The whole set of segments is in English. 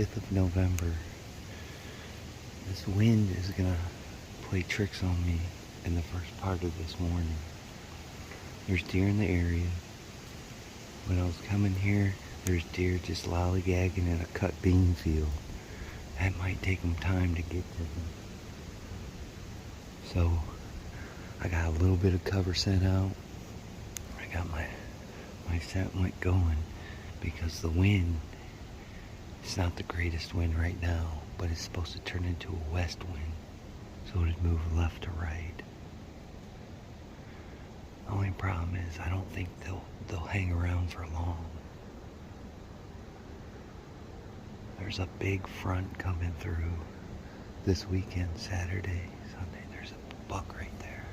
5th of November. This wind is gonna play tricks on me in the first part of this morning. There's deer in the area. When I was coming here, there's deer just lollygagging in a cut bean field. That might take them time to get to them. So I got a little bit of cover sent out. I got my scent light going because the wind, it's not the greatest wind right now, but it's supposed to turn into a west wind, so it'd move left to right. The only problem is I don't think they'll hang around for long. There's a big front coming through this weekend, Saturday, Sunday. There's a buck right there.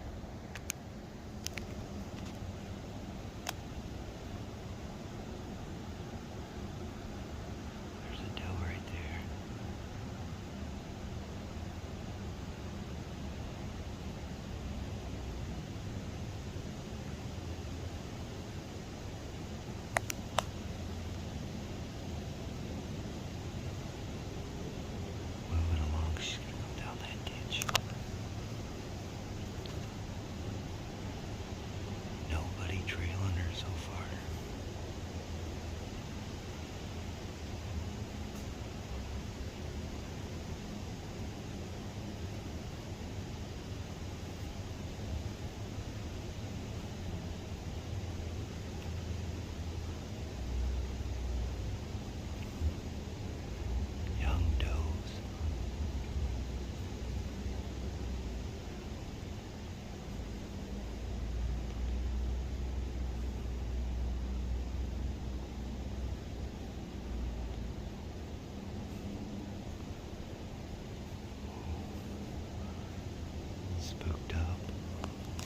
There's a doe right there. Moving along, she's gonna come down that ditch. Nobody trailing her so far. Young does. Spooked up.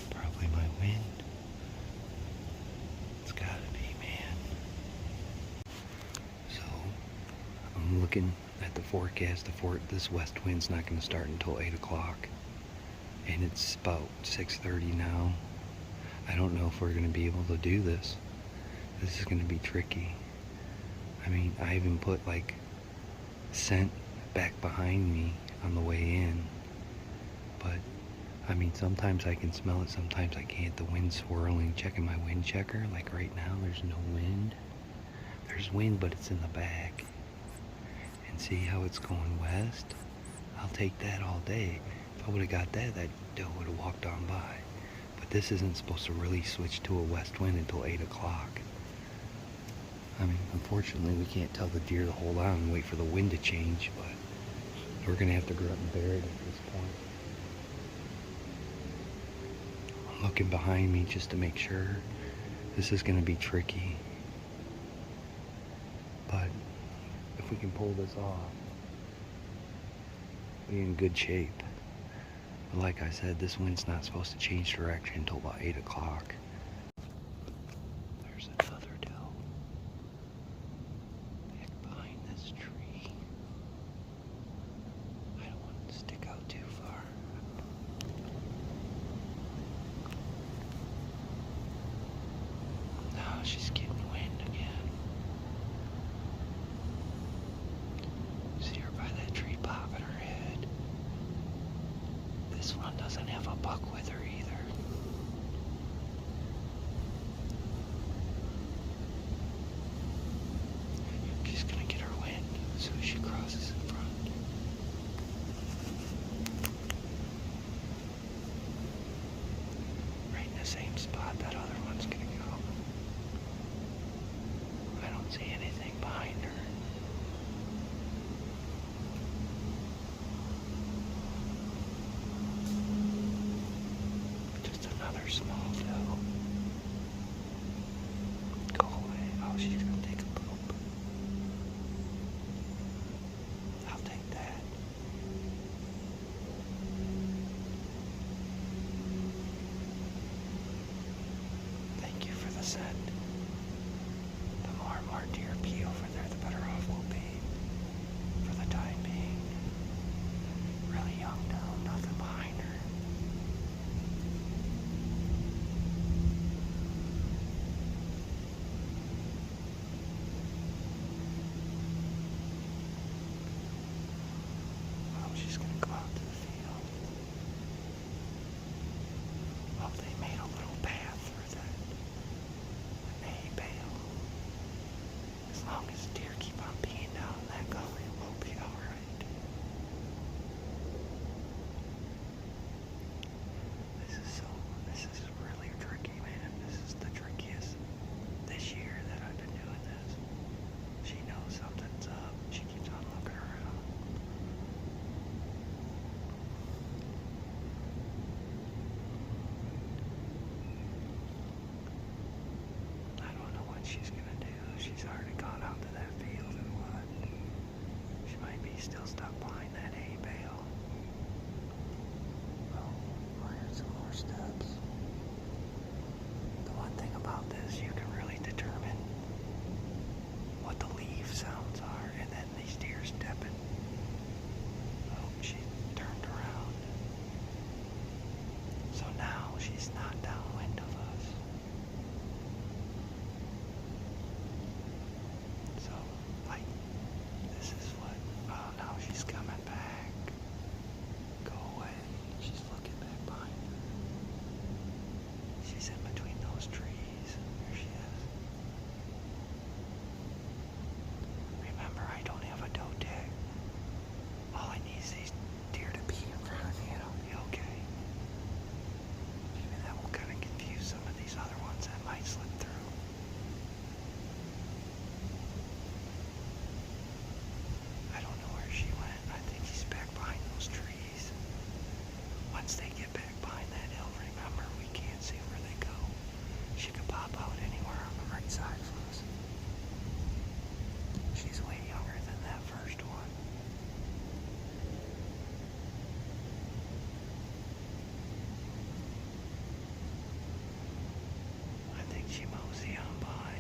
Probably my wind. It's gotta be, man. So, I'm looking at the forecast. This west wind's not gonna start until 8 o'clock. And it's about 6:30 now. I don't know if we're gonna be able to do this. This is gonna be tricky. I mean, I even put like scent back behind me on the way in. But I mean, sometimes I can smell it, sometimes I can't. The wind's swirling. Checking my wind checker, like right now, there's no wind. There's wind, but it's in the back. And see how it's going west? I'll take that all day. If I would have got that doe would have walked on by. But this isn't supposed to really switch to a west wind until 8 o'clock. I mean, unfortunately, we can't tell the deer to hold on and wait for the wind to change, but we're gonna have to go up and bear it at this point. I'm looking behind me just to make sure. This is gonna be tricky. But if we can pull this off, we're in good shape. But like I said, this wind's not supposed to change direction until about 8 o'clock. There's another doe. Back behind this tree. I don't want it to stick out too far. Now she's getting wind again. See her by that tree popping her head. This one doesn't have a buck with her either. She's gonna get her wind as soon as she crosses in front. Right in the same spot that other one's gonna go. I don't see anything behind her. Just another small doe. Go away. Oh, she's gonna take a poop. I'll take that. Thank you for the scent. The more and more deer pee over there, the better off we'll be. For the time being. Really young doe, nothing behind her. once they get back behind that hill, remember, we can't see where they go. She could pop out anywhere on the right side of us. She's way younger than that first one. I think she mosey on by.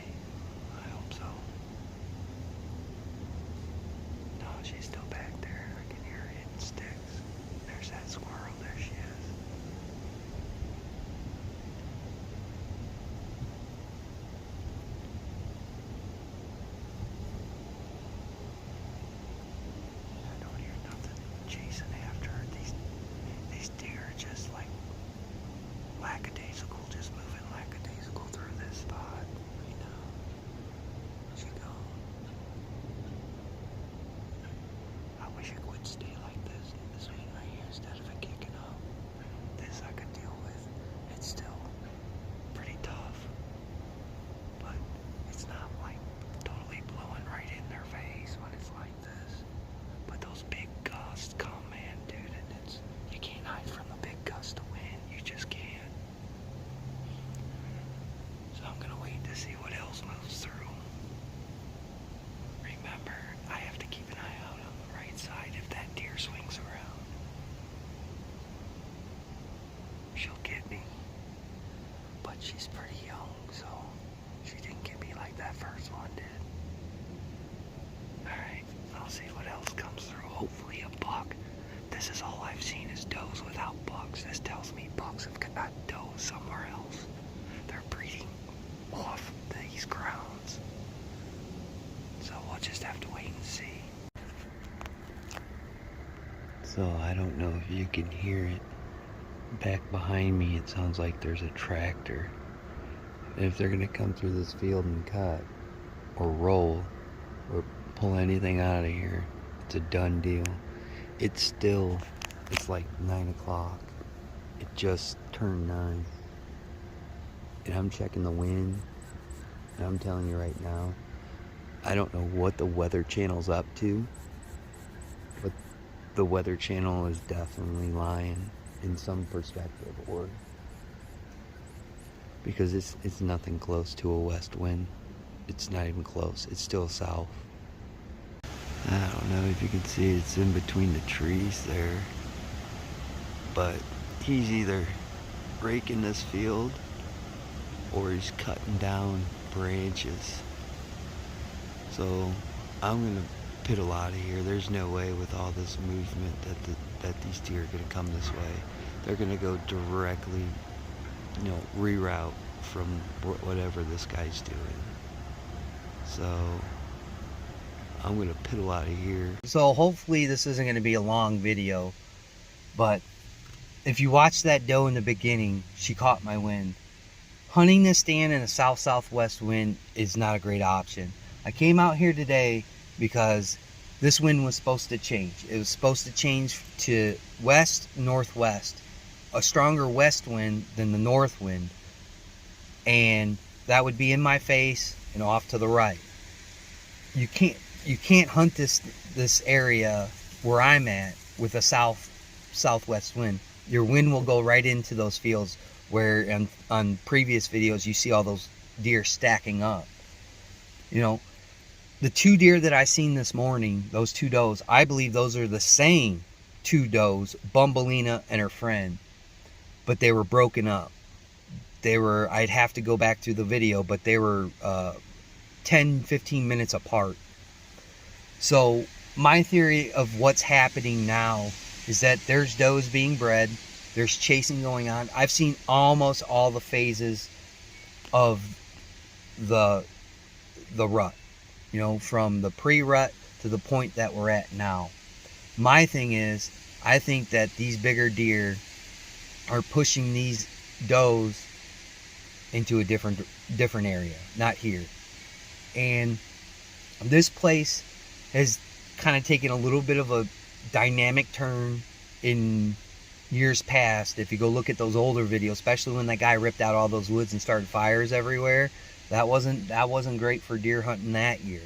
I hope so. No, she's still back there. I can hear her hitting sticks. There's that squirrel. There she is. I don't hear nothing chasing after her. These deer are just like lackadaisical, just moving lackadaisical through this spot right now. She gone. I wish it would stay like this one right here, instead of it kicking up. This I could deal with. It's still pretty tough, but it's not like totally blowing right in their face when it's like this. But those big gusts come, man, dude, and you can't hide from the big gust of wind. You just can't. So I'm gonna wait to see what else moves through. Remember, I have to keep an eye out on the right side if that deer swings around. She'll get me. But she's pretty young, so she didn't get me like that first one did. Alright, I'll see what else comes through. Hopefully a buck. This is all I've seen is does without bucks. This tells me bucks have got does somewhere else. They're breeding off these grounds. So we'll just have to wait and see. So I don't know if you can hear it. Back behind me it sounds like there's a tractor. And if they're gonna come through this field and cut or roll or pull anything out of here, it's a done deal. It's like 9 o'clock. It just turned 9. And I'm checking the wind, and I'm telling you right now, I don't know what the Weather Channel's up to, but the Weather Channel is definitely lying in some perspective, or because it's nothing close to a west wind. It's not even close. It's still south. I don't know if you can see, it's in between the trees there, but he's either raking this field or he's cutting down branches. So I'm gonna piddle out of here. There's no way with all this movement that these deer are gonna come this way. They're gonna go directly, reroute from whatever this guy's doing. So I'm gonna piddle out of here. So hopefully this isn't gonna be a long video, but if you watch that doe in the beginning, she caught my wind. Hunting this stand in a south-southwest wind is not a great option. I came out here today because this wind was supposed to change. It was supposed to change to west-northwest, a stronger west wind than the north wind, and that would be in my face and off to the right. You can't hunt this area where I'm at with a southwest wind. Your wind will go right into those fields where on previous videos you see all those deer stacking up. The 2 deer that I seen this morning, those 2 does, I believe those are the same 2 does, Bumbleina and her friend, but they were broken up. I'd have to go back through the video, but they were 10-15 minutes apart. So my theory of what's happening now is that there's does being bred, there's chasing going on. I've seen almost all the phases of the rut, from the pre-rut to the point that we're at now. My thing is, I think that these bigger deer are pushing these does into a different area, not here. And this place has kind of taken a little bit of a dynamic turn in years past. If you go look at those older videos, especially when that guy ripped out all those woods and started fires everywhere, that wasn't great for deer hunting that year.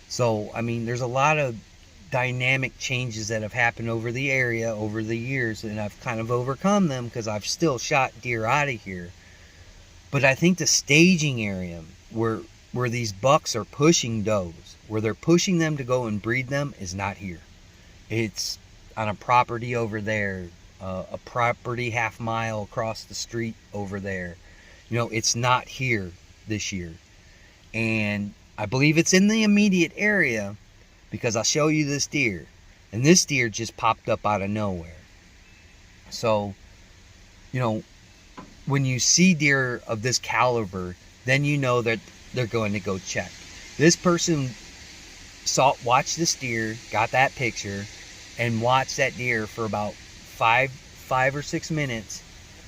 So I mean, there's a lot of dynamic changes that have happened over the area over the years, and I've kind of overcome them because I've still shot deer out of here. But I think the staging area where these bucks are pushing does, where they're pushing them to go and breed them, is not here. It's on a property over there, a property half-mile across the street over there. You know, it's not here this year. And I believe it's in the immediate area because I'll show you this deer. And this deer just popped up out of nowhere. So, you know, when you see deer of this caliber, then you know that they're going to go check. This person watched this deer, got that picture, and watched that deer for about five or 6 minutes.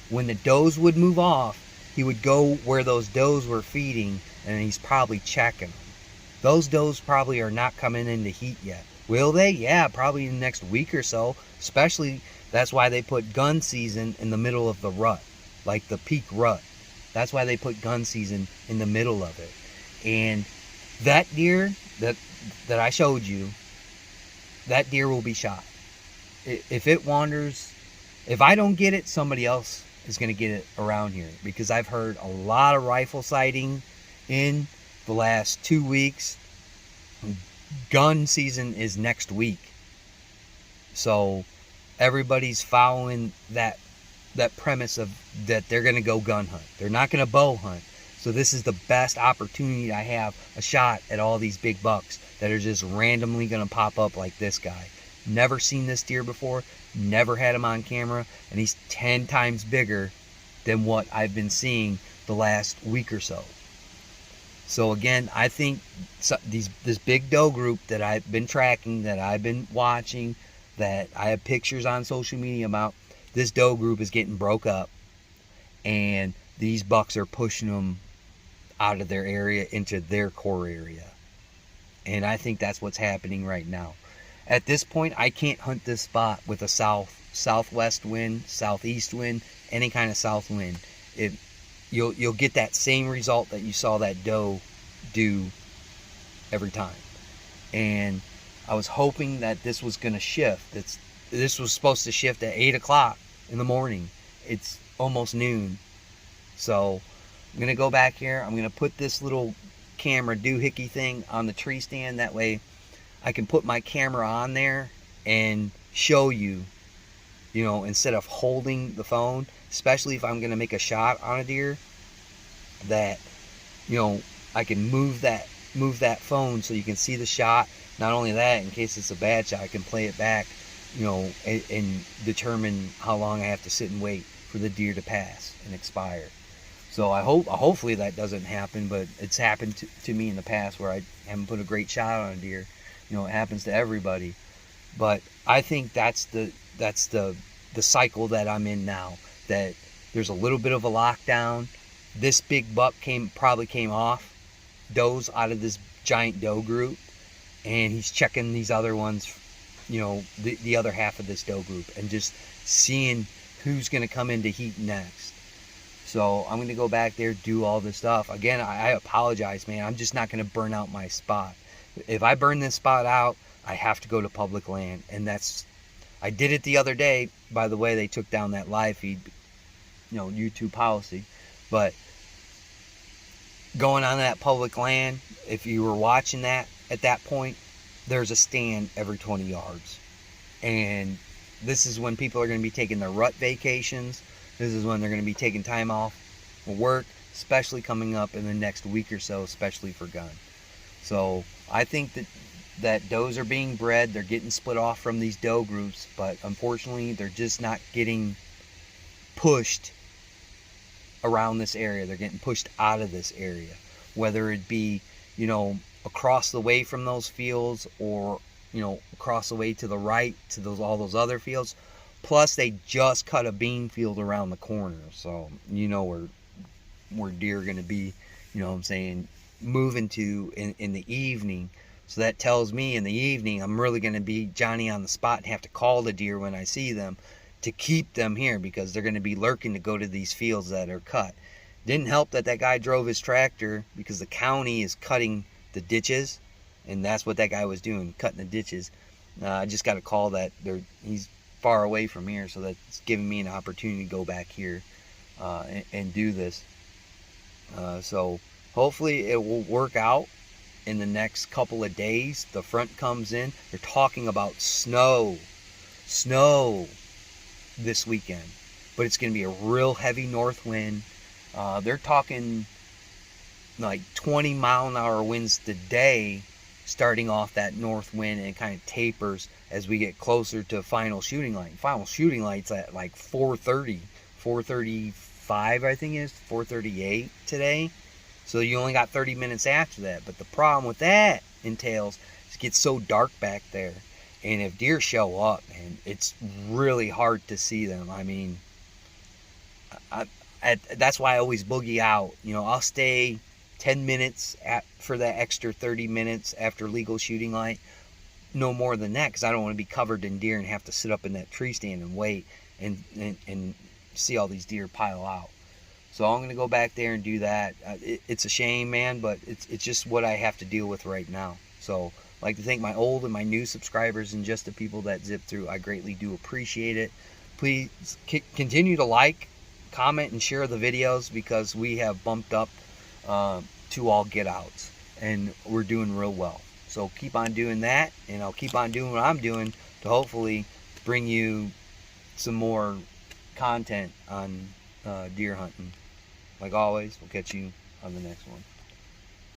When the does would move off, he would go where those does were feeding, and he's probably checking them. Those does probably are not coming into heat yet. Will they? Yeah, probably in the next week or so. Especially, that's why they put gun season in the middle of the rut, like the peak rut. That's why they put gun season in the middle of it. And that deer that I showed you, that deer will be shot. If it wanders, if I don't get it, somebody else is going to get it around here, because I've heard a lot of rifle sighting in the last 2 weeks. Gun season is next week, so everybody's following that premise of that they're going to go gun hunt. They're not going to bow hunt. So this is the best opportunity I have a shot at all these big bucks that are just randomly going to pop up like this guy. Never seen this deer before, never had him on camera, and he's 10 times bigger than what I've been seeing the last week or so. So again, I think this big doe group that I've been tracking, that I've been watching, that I have pictures on social media about, this doe group is getting broke up, and these bucks are pushing them out of their area into their core area. And I think that's what's happening right now. At this point, I can't hunt this spot with a southwest wind, southeast wind, any kind of south wind. You'll get that same result that you saw that doe do every time. And I was hoping that this was going to shift. This was supposed to shift at 8 o'clock in the morning. It's almost noon. So I'm going to go back here. I'm going to put this little camera doohickey thing on the tree stand. That way I can put my camera on there and show you, you know, instead of holding the phone, especially if I'm going to make a shot on a deer, that, you know, I can move that phone so you can see the shot. Not only that, in case it's a bad shot, I can play it back, you know, and determine how long I have to sit and wait for the deer to pass and expire. So hopefully that doesn't happen, but it's happened to me in the past where I haven't put a great shot on a deer. You know, it happens to everybody. But I think that's the cycle that I'm in now, that there's a little bit of a lockdown. This big buck probably came off does out of this giant doe group, and he's checking these other ones, you know, the other half of this doe group, and just seeing who's going to come into heat next. So I'm going to go back there, do all this stuff. Again, I apologize, man. I'm just not going to burn out my spot. If I burn this spot out, I have to go to public land. And I did it the other day. By the way, they took down that live feed, you know, YouTube policy. But going on that public land, if you were watching that at that point, there's a stand every 20 yards. And this is when people are going to be taking their rut vacations. This is when they're going to be taking time off for work, especially coming up in the next week or so, especially for gun. So I think that does are being bred. They're getting split off from these doe groups, but unfortunately they're just not getting pushed around this area. They're getting pushed out of this area, whether it be, you know, across the way from those fields, or, you know, across the way to the right to all those other fields. Plus, they just cut a bean field around the corner, so you know where deer are going to be, you know what I'm saying, moving to in the evening. So that tells me in the evening I'm really going to be Johnny on the spot and have to call the deer when I see them to keep them here, because they're going to be lurking to go to these fields that are cut. Didn't help that guy drove his tractor, because the county is cutting the ditches, and that's what that guy was doing, cutting the ditches. I just got a call that he's far away from here, so that's giving me an opportunity to go back here and do this. So hopefully it will work out in the next couple of days. The front comes in. They're talking about snow this weekend, but it's going to be a real heavy north wind. They're talking like 20-mile-an-hour winds today, starting off that north wind, and it kind of tapers as we get closer to final shooting light. Final shooting light's at like 4:30, 4:35, I think it is, 4:38 today. So you only got 30 minutes after that. But the problem with that entails is it gets so dark back there. And if deer show up, man, it's really hard to see them. I mean, that's why I always boogie out. You know, I'll stay 10 minutes for that extra 30 minutes after legal shooting light. No more than that, because I don't want to be covered in deer and have to sit up in that tree stand and wait and see all these deer pile out. So I'm going to go back there and do that. It's a shame, man, but it's just what I have to deal with right now. So I'd like to thank my old and my new subscribers and just the people that zip through. I greatly do appreciate it. Please continue to like, comment, and share the videos, because we have bumped up to all get outs, and we're doing real well. So keep on doing that, and I'll keep on doing what I'm doing to hopefully bring you some more content on deer hunting. Like always, we'll catch you on the next one.